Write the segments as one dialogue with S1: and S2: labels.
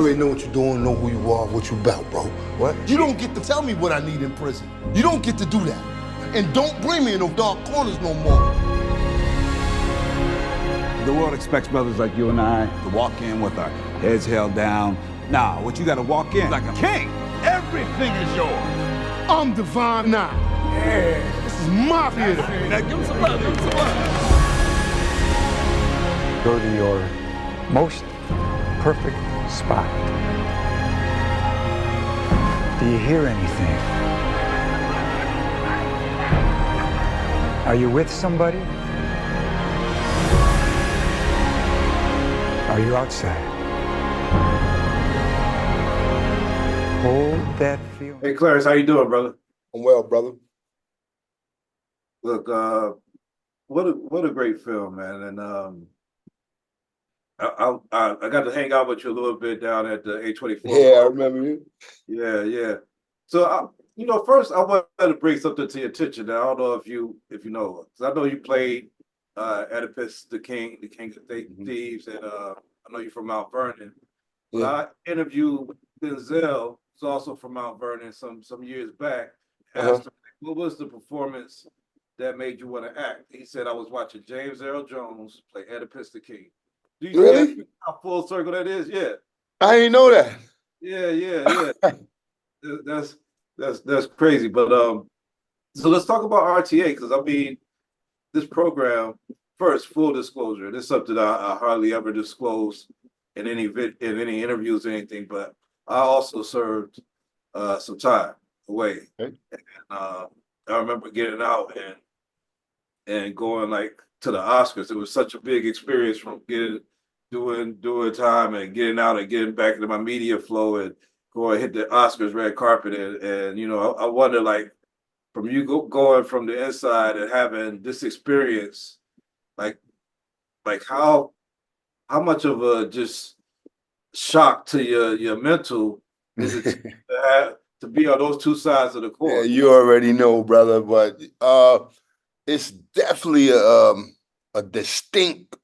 S1: already know what you're doing, know who you are, what you about, bro.
S2: What?
S1: You don't get to tell me what I need in prison. You don't get to do that. And don't bring me in those dark corners no more.
S3: The world expects brothers like you and I to walk in with our heads held down. Nah, what you gotta walk in like a king. Everything is yours.
S1: I'm Divine Eye.
S3: Yeah.
S1: This is my theater.
S3: Now give him some love, give him some love.
S2: Go to your most perfect spot. Do you hear anything? Are you with somebody? Are you outside? Hold that feeling.
S4: Hey, Clarence, how you doing, brother?
S1: I'm well, brother.
S4: Look, what a great film, man. And I got to hang out with you a little bit down at the A24.
S1: Yeah, I remember you.
S4: Yeah. So first I wanted to bring something to your attention. Now, I don't know if you know, because I know you played Oedipus, the king of thieves, and I know you're from Mount Vernon. But I interviewed Denzel, who's also from Mount Vernon, some years back. Asked him, what was the performance that made you want to act? He said, I was watching James Earl Jones play Oedipus the king. Do you see how full circle that is? Yeah.
S1: I didn't know that.
S4: Yeah. That's crazy. But so let's talk about RTA, because I mean, this program, first, full disclosure, this is something I hardly ever disclose in any interviews or anything, but I also served some time away. Okay. And I remember getting out and going like to the Oscars. It was such a big experience from doing time and getting out and getting back into my media flow and go and hit the Oscars red carpet. And I wonder, like, from you going from the inside and having this experience, like how much of a just shock to your mental is it to be on those two sides of the court?
S1: Yeah, you already know, brother, but it's definitely a distinct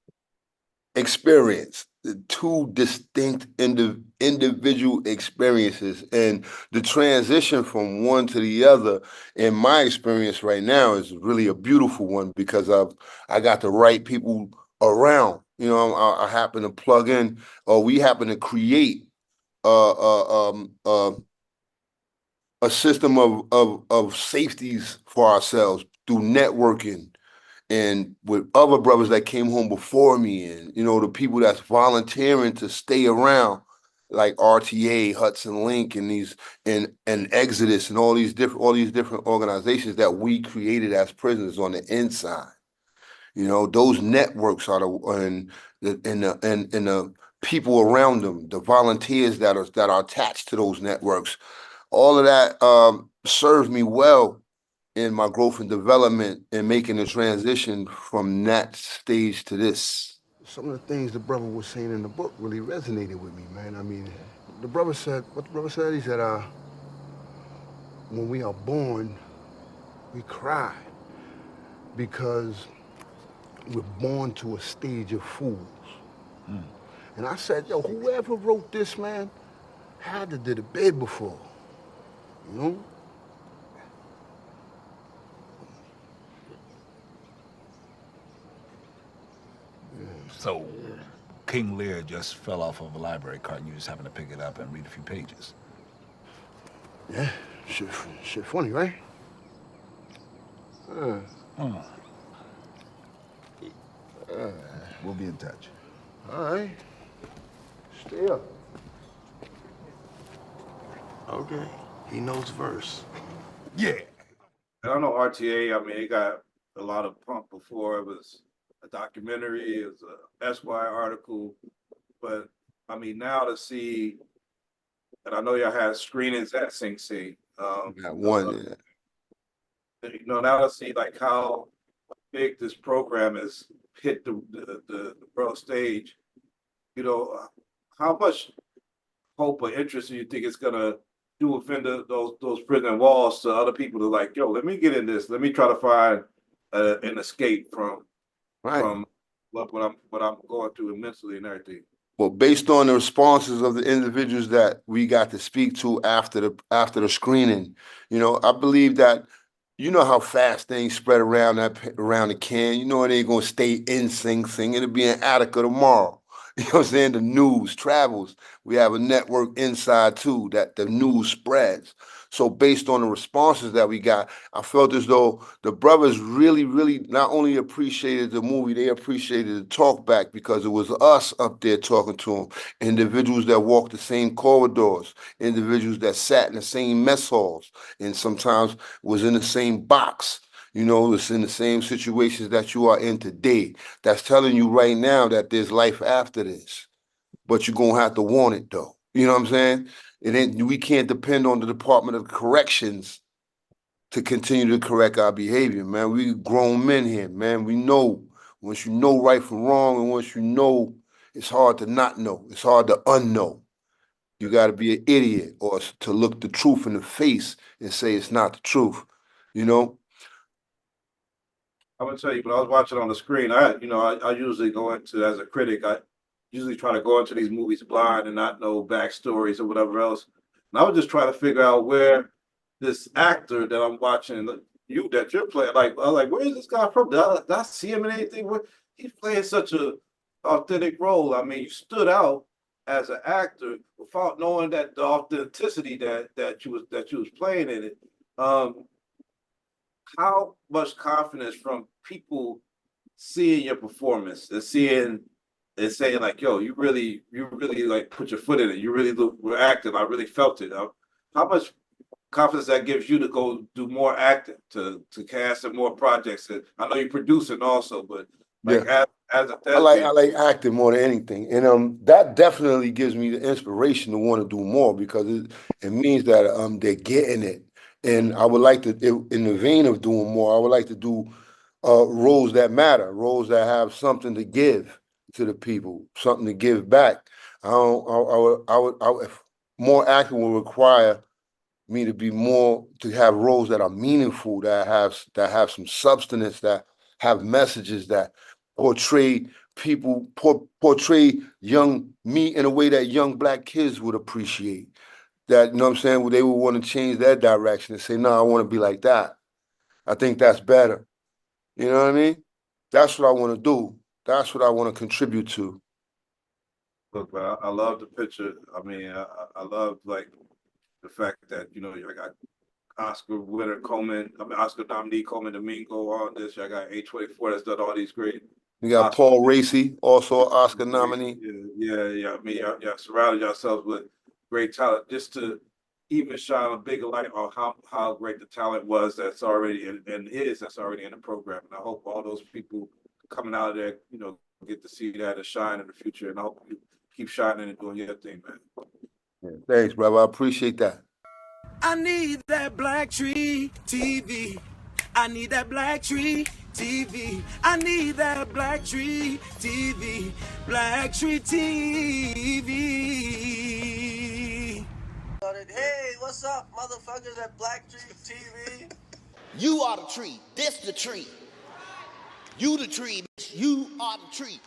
S1: experience. Two distinct individual experiences, and the transition from one to the other, in my experience right now, is really a beautiful one because I got the right people around. I happen to plug in, or we happen to create a system of safeties for ourselves through networking and with other brothers that came home before me, and the people that's volunteering to stay around, like RTA, Hudson Link, and and Exodus, and all these different organizations that we created as prisoners on the inside. Those networks are the people around them, the volunteers that are attached to those networks. All of that served me well in my growth and development and making the transition from that stage to this. Some of the things the brother was saying in the book really resonated with me, man. I mean, what the brother said, he said, when we are born, we cry because we're born to a stage of fools. And I said, yo, whoever wrote this, man, had to did a bid before,
S3: So, King Lear just fell off of a library cart and you just happened to pick it up and read a few pages.
S1: Yeah, shit funny, right?
S3: We'll be in touch.
S1: All right. Stay up. Okay. He knows verse.
S3: Yeah.
S4: I don't know RTA. I mean, it got a lot of pump before. It was a documentary, it was a Esquire article, but I mean, now to see, and I know y'all had screenings at Sing Sing.
S1: One.
S4: Now to see like how big this program has hit the world stage. How much hope or interest do you think it's gonna do within those prison walls to other people to like, yo, let me get in this. Let me try to find an escape from what I'm going through mentally and everything.
S1: Well, based on the responses of the individuals that we got to speak to after the screening, I believe that how fast things spread around the can. It ain't gonna stay in Sing Sing. It'll be in Attica tomorrow. You know what I'm saying? The news travels. We have a network inside too that the news spreads. So based on the responses that we got, I felt as though the brothers really, really not only appreciated the movie, they appreciated the talk back because it was us up there talking to them. Individuals that walked the same corridors, individuals that sat in the same mess halls, and sometimes was in the same box. It's in the same situations that you are in today. That's telling you right now that there's life after this, but you're gonna have to want it though. You know what I'm saying? We can't depend on the Department of Corrections to continue to correct our behavior, man. We grown men here, man. We know once you know right from wrong, and once you know, it's hard to not know. It's hard to unknow. You got to be an idiot or to look the truth in the face and say it's not the truth. You know?
S4: I'm gonna tell you, when I was watching on the screen, I usually go into, as a critic, I usually try to go into these movies blind and not know backstories or whatever else. And I was just trying to figure out where this actor that I'm watching, that you're playing, I was like, where is this guy from? Did I see him in anything? He's playing such a authentic role. I mean, you stood out as an actor without knowing that the authenticity that you was playing in it. How much confidence from people seeing your performance and saying like, yo, you really like put your foot in it. You really were acting. I really felt it. How much confidence that gives you to go do more acting, to cast in more projects? And I know you're producing also, but like
S1: Yeah.
S4: as a
S1: I like
S4: thespian,
S1: I like acting more than anything, and that definitely gives me the inspiration to want to do more because it means that they're getting it, and I would like to, in the vein of doing more, I would like to do roles that matter, roles that have something to give to the people, something to give back. I don't, if more acting will require me to be more to have roles that are meaningful, that have some substance, that have messages that portray portray young me in a way that young Black kids would appreciate. That, you know what I'm saying? They would want to change their direction and say, no, I want to be like that. I think that's better. You know what I mean? That's what I want to do. That's what I want to contribute to.
S4: look, man, I love the picture. I mean, I love like the fact that I got Oscar winner Oscar nominee Colman Domingo on this. I got A24 that's done all these great
S1: We got
S4: Oscar.
S1: Paul Racy, also an Oscar nominee.
S4: Yeah. I mean, y'all surrounded yourselves with great talent just to even shine a bigger light on how great the talent was that's already that's already in the program. And I hope all those people coming out of there, get to see that and shine in the future. And I hope you keep shining and doing your thing, man.
S1: Yeah, thanks, brother. I appreciate that.
S5: I need that BlackTree TV. I need that BlackTree TV. I need that BlackTree TV. BlackTree TV.
S6: Hey, what's up, motherfuckers at BlackTree TV?
S7: You are the tree. This the tree. You the tree. You are the tree.